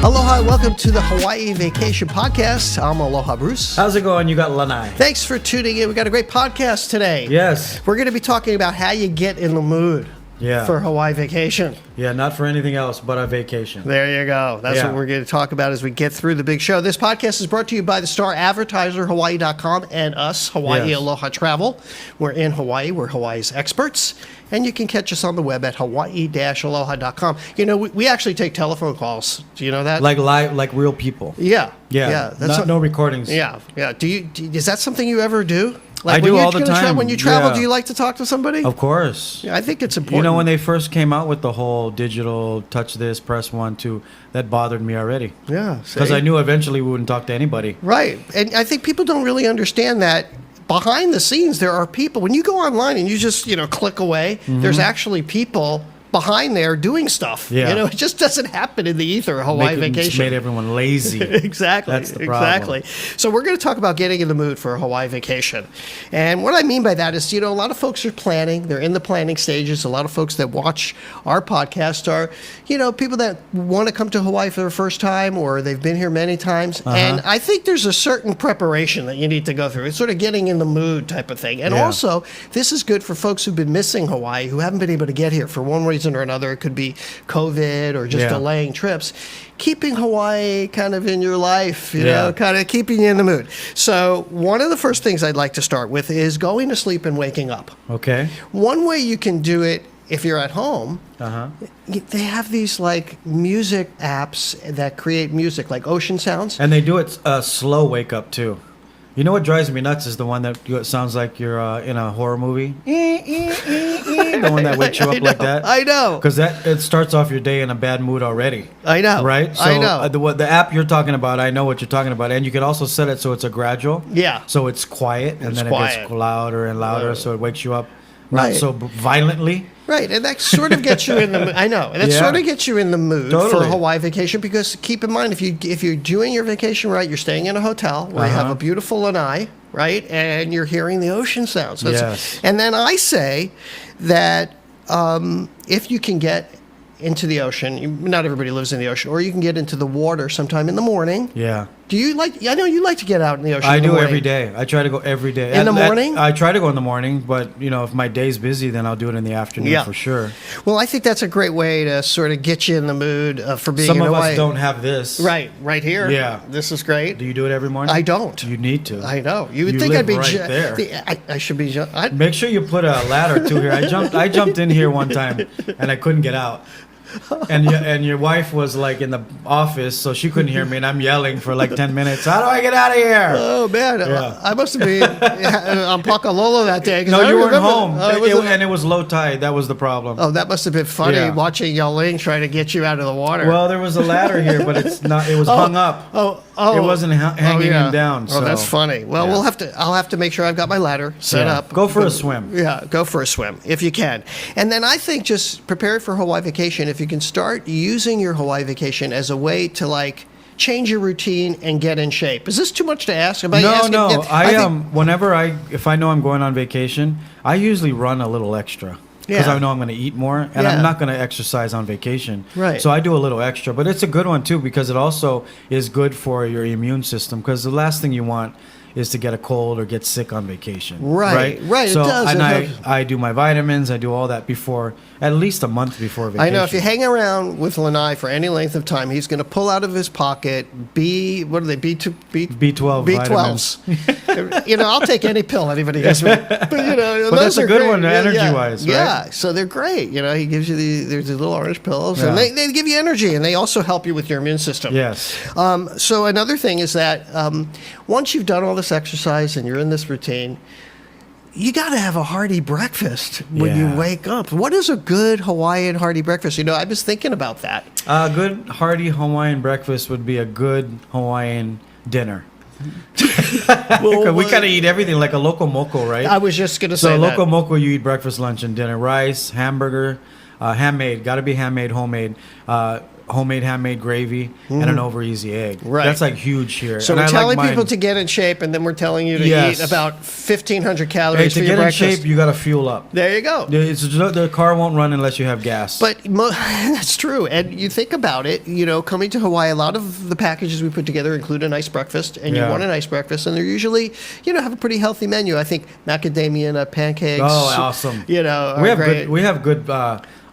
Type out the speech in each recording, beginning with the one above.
Aloha, welcome to the Hawaii Vacation Podcast. I'm Aloha Bruce. How's it going? You got Lanai. Thanks for tuning in. We got a great podcast today. Yes. We're going to be talking about how you get in the mood for Hawaii vacation. Yeah, not for anything else but a vacation. There you go. That's what we're going to talk about as we get through the big show. This podcast is brought to you by the star advertiser, Hawaii.com, and us, Hawaii Aloha Travel. We're in Hawaii. We're Hawaii's experts. And you can catch us on the web at hawaii-aloha.com. You know, we actually take telephone calls. Do you know that? Like live, like real people. Yeah. That's no recordings. Yeah. Is that something you ever do? Like I do all the time. When you travel, do you like to talk to somebody? Of course. Yeah, I think it's important. You know, when they first came out with the whole digital touch this, press 1, 2, that bothered me already. Yeah. Because I knew eventually we wouldn't talk to anybody. Right. And I think people don't really understand that behind the scenes there are people. When you go online and you just, click away, there's actually people behind there doing stuff. Yeah. It just doesn't happen in the ether of Hawaii vacation. Made everyone lazy. Exactly. That's the problem. Exactly. So we're going to talk about getting in the mood for a Hawaii vacation. And what I mean by that is, a lot of folks are planning. They're in the planning stages. A lot of folks that watch our podcast are, people that want to come to Hawaii for the first time or they've been here many times. And I think there's a certain preparation that you need to go through. It's sort of getting in the mood type of thing. And also, this is good for folks who've been missing Hawaii, who haven't been able to get here for one reason or another. It could be COVID or just delaying trips. Keeping Hawaii kind of in your life, kind of keeping you in the mood. So one of the first things I'd like to start with is going to sleep and waking up. Okay. One way you can do it if you're at home, they have these like music apps that create music, like ocean sounds. And they do it slow wake up too. You know what drives me nuts is the one that sounds like you're in a horror movie. The one that wakes you up like that. I know. Because it starts off your day in a bad mood already. I know. Right? So I know. The app you're talking about, I know what you're talking about. And you can also set it so it's a gradual. Yeah. So it's quiet. And then it gets louder and louder. So it wakes you up not so violently. Right, and that sort of gets you in the mood. I know. That sort of gets you in the mood for a Hawaii vacation because keep in mind, if you're doing your vacation right, you're staying in a hotel where you have a beautiful lanai, right, and you're hearing the ocean sounds. So and then I say that if you can get into the ocean, not everybody lives in the ocean, or you can get into the water sometime in the morning. Yeah. Do you like? I know you like to get out in the ocean. I do every day. I try to go every day. In the morning? I try to go in the morning, but if my day's busy, then I'll do it in the afternoon for sure. Well, I think that's a great way to sort of get you in the mood for being in Hawaii. Some of us don't have this. Right here. Yeah. This is great. Do you do it every morning? I don't. You need to. I know. You would think I'd be there. I should be. Make sure you put a ladder too here. I jumped in here one time and I couldn't get out. And your wife was like in the office, so she couldn't hear me, and I'm yelling for like 10 minutes. How do I get out of here? Oh man, I must have been on Pakalolo that day. No, you weren't home, and it was low tide. That was the problem. Oh, that must have been funny watching Yelling trying to get you out of the water. Well, there was a ladder here, but it's not. It was hung up. It wasn't hanging him down. So. Oh, that's funny. Well, I'll have to make sure I've got my ladder set up. Go for a swim. Yeah, go for a swim if you can. And then I think just prepare for Hawaii vacation. If you can start using your Hawaii vacation as a way to change your routine and get in shape. Is this too much to ask? No. If I know I'm going on vacation, I usually run a little extra. Because I know I'm going to eat more, and I'm not going to exercise on vacation. Right. So I do a little extra. But it's a good one, too, because it also is good for your immune system. Because the last thing you want is to get a cold or get sick on vacation. Right. So, it does. And I do my vitamins, I do all that before, at least a month before vacation. I know if you hang around with Lanai for any length of time, he's going to pull out of his pocket B12 B12s. I'll take any pill anybody gives me. But that's a good one energy-wise, right? Yeah, so they're great. He gives you there's these little orange pills, and they give you energy, and they also help you with your immune system. Yes. So another thing is that once you've done all this exercise and you're in this routine, you got to have a hearty breakfast when you wake up. What is a good Hawaiian hearty breakfast? I was thinking about that. A good hearty Hawaiian breakfast would be a good Hawaiian dinner. We kind of eat everything like a loco moco, right? I was just going to say that. So loco moco, you eat breakfast, lunch, and dinner. Rice, hamburger, handmade. Got to be handmade, homemade. homemade handmade gravy and an over easy egg. Right. That's like huge here. So And we're I telling like people mine. to get in shape, and then we're telling you to Yes. eat about 1,500 Hey, calories to for your get in breakfast. shape, you got to fuel up. There you go. The car won't run unless you have gas. But that's true. And you think about it, coming to Hawaii, a lot of the packages we put together include a nice breakfast, and you Yeah. want a nice breakfast, and they're usually, have a pretty healthy menu. I think macadamia nut pancakes. Oh, awesome. Are we have great. good. We have good.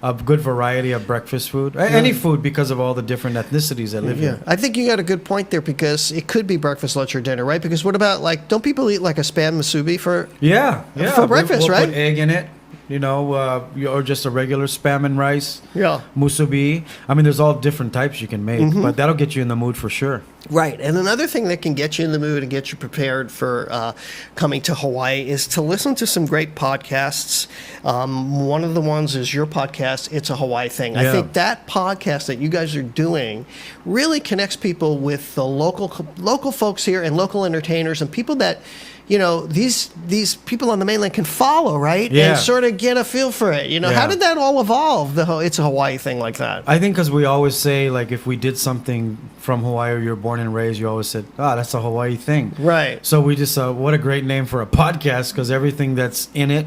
A good variety of breakfast food. Any food because of all the different ethnicities that live here. I think you got a good point there, because it could be breakfast, lunch, or dinner, right? Because what about, don't people eat like a spam musubi for? Yeah. For breakfast, we'll right? Put egg in it. Or just a regular spam and rice. Yeah. Musubi. I mean, there's all different types you can make, but that'll get you in the mood for sure. Right. And another thing that can get you in the mood and get you prepared for coming to Hawaii is to listen to some great podcasts. One of the ones is your podcast, It's a Hawaii Thing. I Yeah. think that podcast that you guys are doing really connects people with the local folks here and local entertainers and people that, these people on the mainland can follow, right? Yeah. And sort of get a feel for it. Yeah. How did that all evolve, It's a Hawaii Thing like that? I think because we always say, like, if we did something from Hawaii or you're born and raised, you always said, that's a Hawaii thing. Right. So we just, what a great name for a podcast, because everything that's in it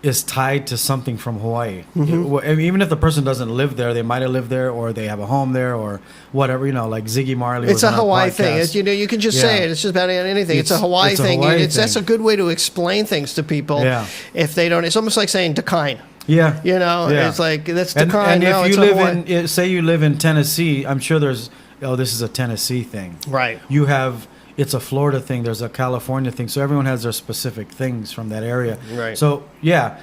is tied to something from Hawaii. Even if the person doesn't live there, they might have lived there, or they have a home there, or whatever, like Ziggy Marley. It's was a on our Hawaii podcast. thing. You can just say it. It's just about anything. It's a Hawaii it's a thing. Hawaii and that's thing. a good way to explain things to people. Yeah. If they don't, it's almost like saying Dakine. Yeah. Yeah. It's like, that's And, Dakine. and No, if it's you a live Hawaii. say you live in Tennessee, I'm sure there's, this is a Tennessee thing. Right. You have, it's a Florida thing. There's a California thing. So everyone has their specific things from that area. Right. So, yeah.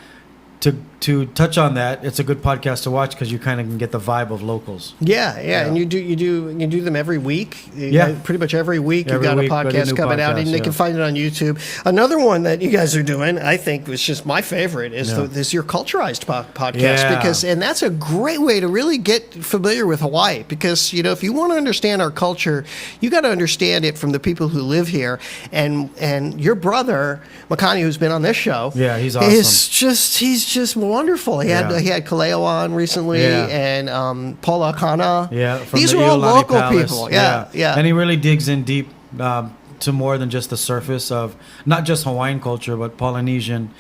To touch on that, it's a good podcast to watch because you kind of can get the vibe of locals. Yeah, and you do them every week. Yeah. Pretty much every week Every you got week, a got a podcast new coming out, podcast, and they yeah. can find it on YouTube. Another one that you guys are doing, I think, was just my favorite, is is your Culturized podcast, Yeah. and that's a great way to really get familiar with Hawaii. Because if you want to understand our culture, you got to understand it from the people who live here. And your brother Makani, who's been on this show, Yeah, he's awesome. he's just wonderful. He Yeah. had Kaleo on recently, Yeah. and Paula Akana. Yeah, from These the are all Iolani local Palace. people. Yeah. And he really digs in deep to more than just the surface of not just Hawaiian culture, but Polynesian,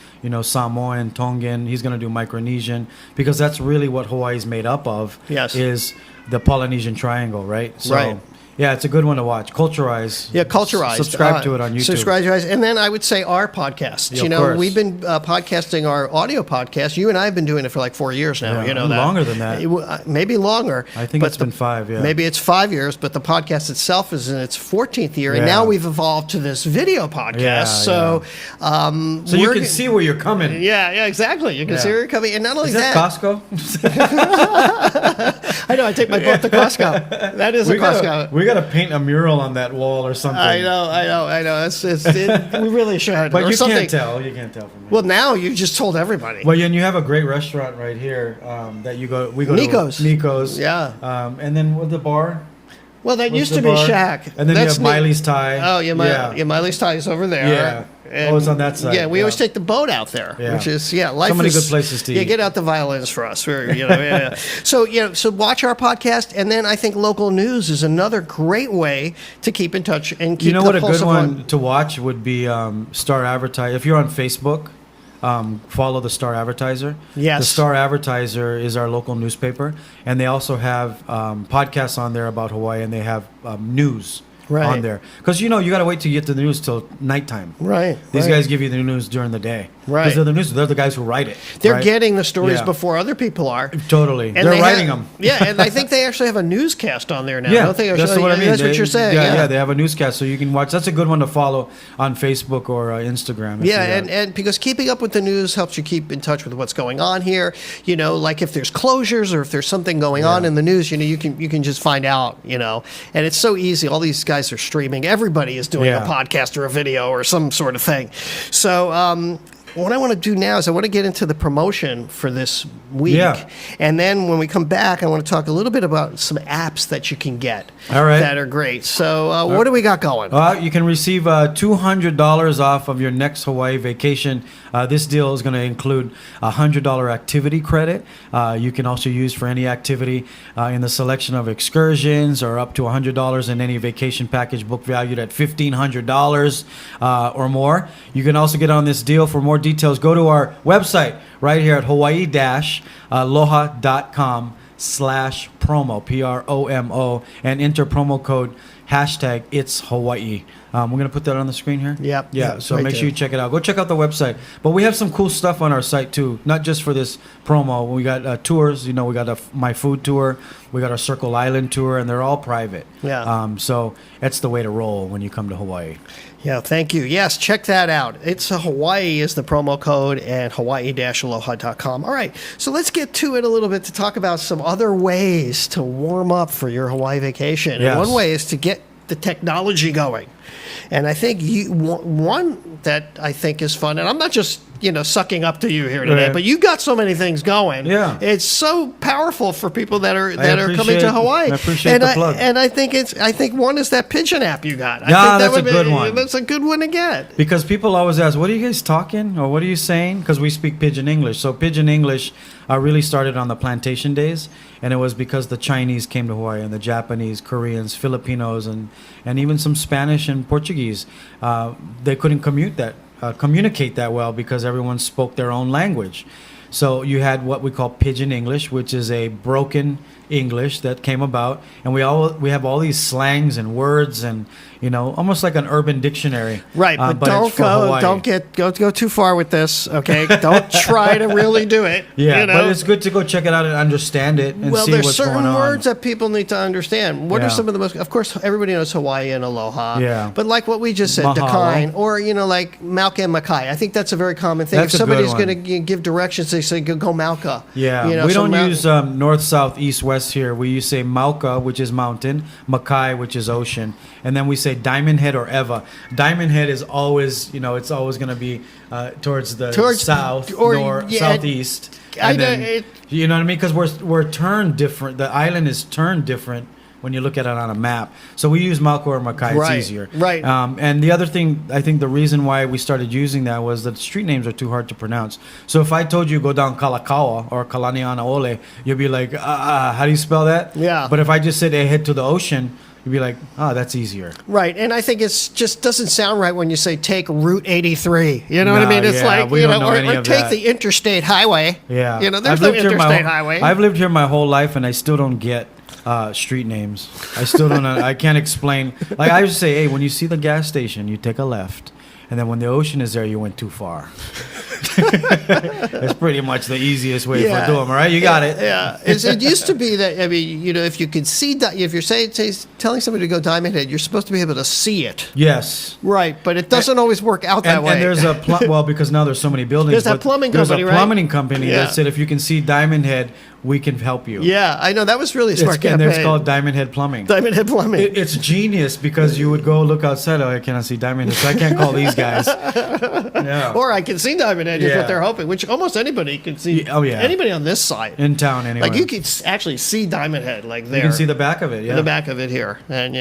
Samoan, Tongan. He's going to do Micronesian because that's really what Hawaii's made up of. Yes. Is the Polynesian Triangle, right? So, Right. Yeah, it's a good one to watch. Culturized. Yeah, Culturized. Subscribe to it on YouTube. Subscribe to us. And then I would say our podcast. Yeah, of course. We've been podcasting our audio podcast. You and I have been doing it for like 4 years now. Yeah, that. longer than that. Maybe longer. I think but it's been 5, yeah. Maybe it's 5 years, but the podcast itself is in its 14th year. And Yeah. now we've evolved to this video podcast. Yeah, so So you can see where you're coming. Yeah, exactly. You can Yeah. see where you're coming. And not only Is that Costco? I know, I take my boat to Costco. That is a Costco. We got to paint a mural on that wall or something. I know. We really should. But Or you something. can't tell. You can't tell from here. Well, now you just told everybody. Well, and you have a great restaurant right here that we go Nico's. to. Nico's. Yeah. And then with the bar. Well, that What's used the to be bar? Shack. And then That's you have Miley's Thai. Oh, yeah, Miley's Thai is over there. Yeah. And, It's on that side. Yeah, we always Yeah. take the boat out there, Yeah. which is life. So many is, good places to Yeah, eat. get out the violins for us. Yeah. So watch our podcast, and then I think local news is another great way to keep in touch and keep. You know the what a pulse good of one to watch would be Star Advertiser. If you're on Facebook, follow the Star Advertiser. Yes. The Star Advertiser is our local newspaper, and they also have podcasts on there about Hawaii, and they have news Right. on there. Because you got to wait till you get to the news till nighttime. Right. These right. guys give you the news during the day. Right. Because they're the guys who write it. They're right? getting the stories Yeah. before other people are. Totally. And They're they writing have- them. Yeah, and I think they actually have a newscast on there now. Yeah, don't they? that's what I mean. That's what you're saying. Yeah, they have a newscast, so you can watch. That's a good one to follow on Facebook or Instagram. if Yeah, you, and because keeping up with the news helps you keep in touch with what's going on here. Like if there's closures or if there's something going on in the news, you can just find out. And it's so easy. All these guys are streaming. Everybody is doing a podcast or a video or some sort of thing. So what I want to do now is I want to get into the promotion for this week. Yeah. And then when we come back, I want to talk a little bit about some apps that you can get All right. that are great. So what do we got going? You can receive $200 off of your next Hawaii vacation. This deal is going to include a $100 activity credit. You can also use for any activity in the selection of excursions, or up to $100 in any vacation package book valued at $1,500 or more. You can also get on this deal. For more details, go to our website right here at hawaii-aloha.com/promo, PROMO, and enter promo code #It's Hawaii. We're going to put that on the screen here. Yep. Yeah. So right make there. sure you check it out. Go check out the website. But we have some cool stuff on our site too, not just for this promo. We got tours. We got a My Food tour. We got our Circle Island tour, and they're all private. Yeah. So that's the way to roll when you come to Hawaii. Yeah, thank you. Yes, check that out. It's Hawaii is the promo code, and hawaii-aloha.com. All right, so let's get to it a little bit to talk about some other ways to warm up for your Hawaii vacation. Yes. And one way is to get the technology going. And I think one that I think is fun, and I'm not just sucking up to you here today, Right. but you got so many things going. Yeah. It's so powerful for people that are coming appreciate- to Hawaii. I appreciate the plug. And I think one is that pigeon app you got. I Yeah, think that's a would good one. That's a good one to get. Because people always ask, what are you guys talking? Or what are you saying? Because we speak Pidgin English. So Pidgin English really started on the plantation days. And it was because the Chinese came to Hawaii, and the Japanese, Koreans, Filipinos, and even some Spanish and Portuguese. They couldn't communicate that well because everyone spoke their own language. So you had what we call Pidgin English, which is a broken English that came about, and we have all these slangs and words, and almost like an urban dictionary. Right, but it's for Hawaii. don't go too far with this, okay? Don't try to really do it. Yeah, but it's good to go check it out and understand it and see there's what's going certain on. words that people need to understand. What are Yeah. some of the most? Of course, everybody knows Hawaii and Aloha. Yeah. But like what we just said, Mahalo. decline, or like mauka and makai. I think that's a very common thing. That's if a good somebody's one. going to give directions, they say go mauka. Yeah, so we don't use north, south, east, west here. We say mauka, which is mountain, makai, which is ocean, and then we say Diamond Head or Eva. Diamond Head is always, it's always going to be towards the south or north, southeast. I And know, then, you know what I mean? Because we're turned different. The island is turned different when you look at it on a map. So we use Mauka or Makai. Right, It's easier. right. And the other thing, I think the reason why we started using that was that street names are too hard to pronounce. So if I told you go down Kalakaua or Kalaniana Ole, you'd be like, how do you spell that? Yeah. But if I just said head to the ocean, you'd be like, that's easier. Right, and I think it's just doesn't sound right when you say take Route 83. You know what I No, mean? It's yeah, like we don't know any or of take that. the interstate highway. Yeah. There's no interstate highway. I've lived here my whole life, and I still don't get street names. I still don't know. I can't explain. Like I used to say, hey, when you see the gas station, you take a left. And then when the ocean is there, you went too far. That's pretty much the easiest way for doing, right? You got it. Yeah. It used to be that, if you could see, if you're telling somebody to go Diamond Head, you're supposed to be able to see it. Yes. Right, but it doesn't always work out that way. And there's a, because now there's so many buildings. There's that plumbing company, right? There's a plumbing company Yeah. that said, if you can see Diamond Head, we can help you. Yeah, I know. That was really a smart And campaign. it's called Diamond Head Plumbing. Diamond Head Plumbing. It's genius because you would go look outside. I cannot see Diamond Head, so I can't call these guys. Yeah. Or I can see Diamond Head is Yeah. what they're hoping, which almost anybody can see. Oh, yeah. Anybody on this side. In town, anyway. Like you can actually see Diamond Head, like there. You can see the back of it, yeah. The back of it here, and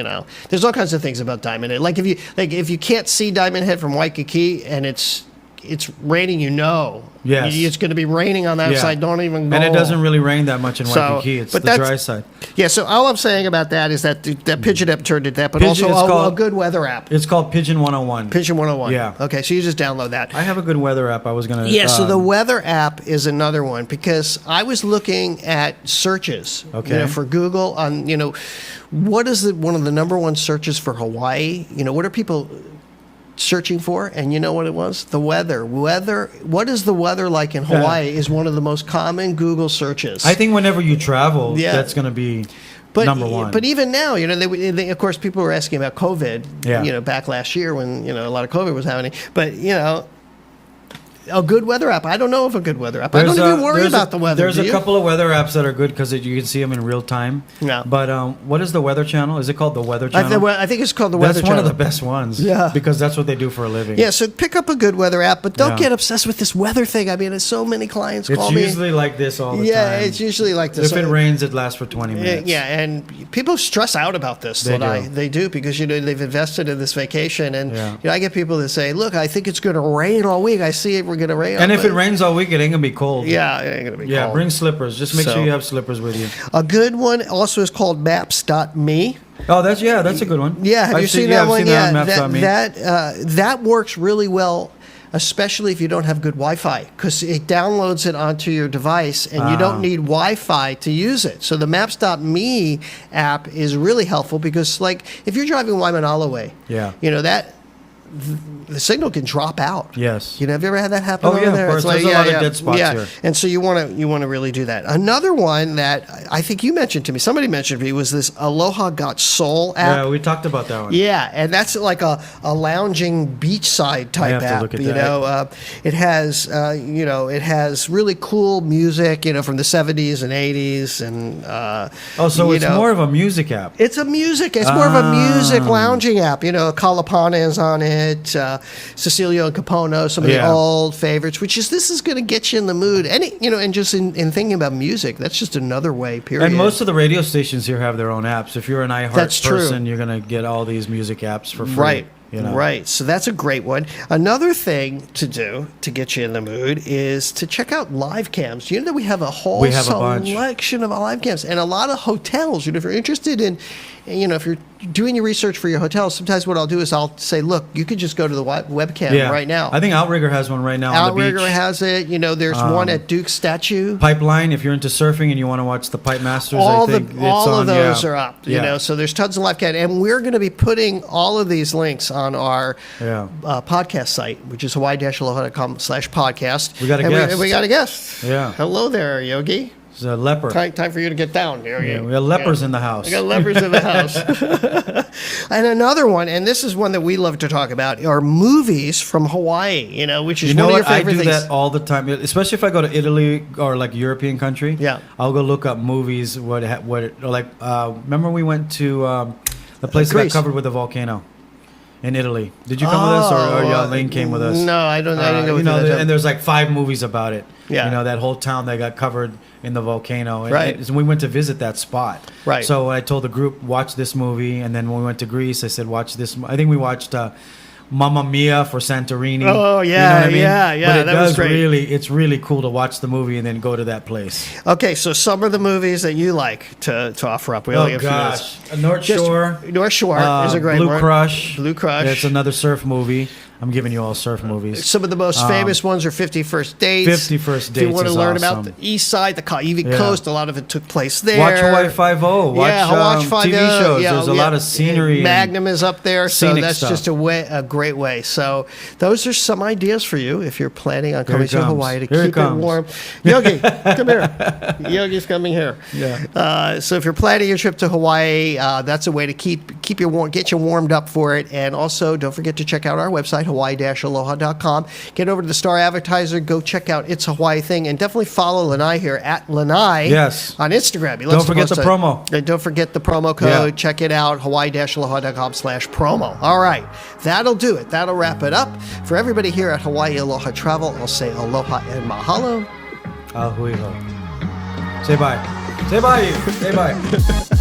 there's all kinds of things about Diamond Head. Like if you can't see Diamond Head from Waikiki and it's raining, Yes. it's going to be raining on that Yeah. side. Don't even go. And it doesn't really rain that much in So, Waikiki. It's but the that's- dry side. Yeah. So all I'm saying about that is that that Pigeon app turned into that, but Pigeon is also a called- good weather app. It's called Pigeon 101. Pigeon 101. Yeah. Okay. So you just download that. I have a good weather app. I was going to... Yeah, so the weather app is another one because I was looking at searches, Okay. for Google on, what is one of the number one searches for Hawaii? What are people searching for? And you know what it was? The weather. What is the weather like in Hawaii is one of the most common Google searches. I think whenever you travel, Yeah. that's going to be number one. But even now, they, of course, people were asking about COVID, Yeah. back last year when, a lot of COVID was happening. But, A good weather app. I don't know of a good weather app. I don't even worry about the weather. There's a couple of weather apps that are good because you can see them in real time. Yeah. But what is the Weather Channel? Is it called the Weather Channel? I think it's called the Weather Channel. That's one of the best ones. Yeah. Because that's what they do for a living. Yeah, so pick up a good weather app, but don't get obsessed with this weather thing. I mean, there's so many clients call me. It's usually like this all the time. Yeah, it's usually like this. If it rains, it lasts for 20 minutes. Yeah, and people stress out about this. They do because they've invested in this vacation, and I get people that say, "Look, I think it's going to rain all week. I see it. We're going to rain." And if it rains all week, it ain't gonna be cold. Yeah, it ain't gonna be cold. Yeah, bring slippers. Just make sure you have slippers with you. A good one also is called Maps.me. Oh, that's a good one. Yeah, have you seen that one? Yeah, that works really well, especially if you don't have good Wi-Fi, because it downloads it onto your device, and you don't need Wi-Fi to use it. So the Maps.me app is really helpful because, like, if you're driving Waimanalo way, the signal can drop out. Yes. Have you ever had that happen over there? Of course. There's a lot of dead spots here. And so you want to really do that. Another one that I think you mentioned to me, somebody mentioned to me, was this Aloha Got Soul app. Yeah, we talked about that one. Yeah, and that's like a lounging beachside type app. Look at that. It has really cool music, from the 70s and 80s, and so it's more of a music app. It's more of a music lounging app. Kalapana is on it. Cecilio and Capono, some of the old favorites, this is going to get you in the mood. And just in thinking about music, that's just another way, period. And most of the radio stations here have their own apps. If you're an iHeart person, you're going to get all these music apps for free. Right. Right. So that's a great one. Another thing to do to get you in the mood is to check out live cams. You know that we have a whole selection of live cams, and a lot of hotels. If you're interested in, if you're doing your research for your hotel, sometimes what I'll do is I'll say, look, you could just go to the webcam right now. I think Outrigger has one right now on the beach. Outrigger has it. There's one at Duke's Statue. Pipeline, if you're into surfing and you want to watch the Pipe Masters, all of those are up. So there's tons of live cam, and we're going to be putting all of these links on our podcast site, which is hawaii-aloha.com/podcast. We got a guest. We got a guest. Yeah. Hello there, Yogi. It's a leopard. Time for you to get down, Yogi. Yeah, we got lepers in the house. We got lepers in the house. And another one, and this is one that we love to talk about, are movies from Hawaii, which is one of your favorite things. I do that all the time, especially if I go to Italy or like European country. Yeah. I'll go look up movies. Remember we went to the place that got covered with a volcano in Italy. Did you come with us, or Lane came with us? No, I didn't go with you. And there's like 5 movies about it. Yeah. That whole town that got covered in the volcano. Right. And we went to visit that spot. Right. So I told the group, watch this movie. And then when we went to Greece, I said, watch this. I think we watched Mamma Mia for Santorini. Oh, yeah, you know what I mean? Yeah. But was great. It's really cool to watch the movie and then go to that place. Okay, so some of the movies that you like to offer up. We only have a few minutes. North Shore. North Shore is a great one. Blue Crush. Blue Crush. It's another surf movie. I'm giving you all surf movies. Some of the most famous ones are 50 First Dates. 50 First Dates. If you want to learn awesome. about the East Side, the Kaiwi Coast, a lot of it took place there. Watch Hawaii 5-0. Watch TV shows. There's a lot of scenery. Magnum is up there, so that's stuff. just a great way. So those are some ideas for you if you're planning on coming to Hawaii to keep it warm. Yogi, come here. Yogi's coming here. Yeah. So if you're planning your trip to Hawaii, that's a way to get you warmed up for it. And also, don't forget to check out our website, hawaii-aloha.com. Get over to the Star Advertiser. Go check out It's Hawaii Thing. And definitely follow Lanai here at Lanai on Instagram. Don't forget the promo. And don't forget the promo code. Check it out, hawaii-aloha.com/promo. All right. That'll do it. That'll wrap it up. For everybody here at Hawaii Aloha Travel, I'll say aloha and mahalo. Ahui ho. Say bye. Say bye. Say bye.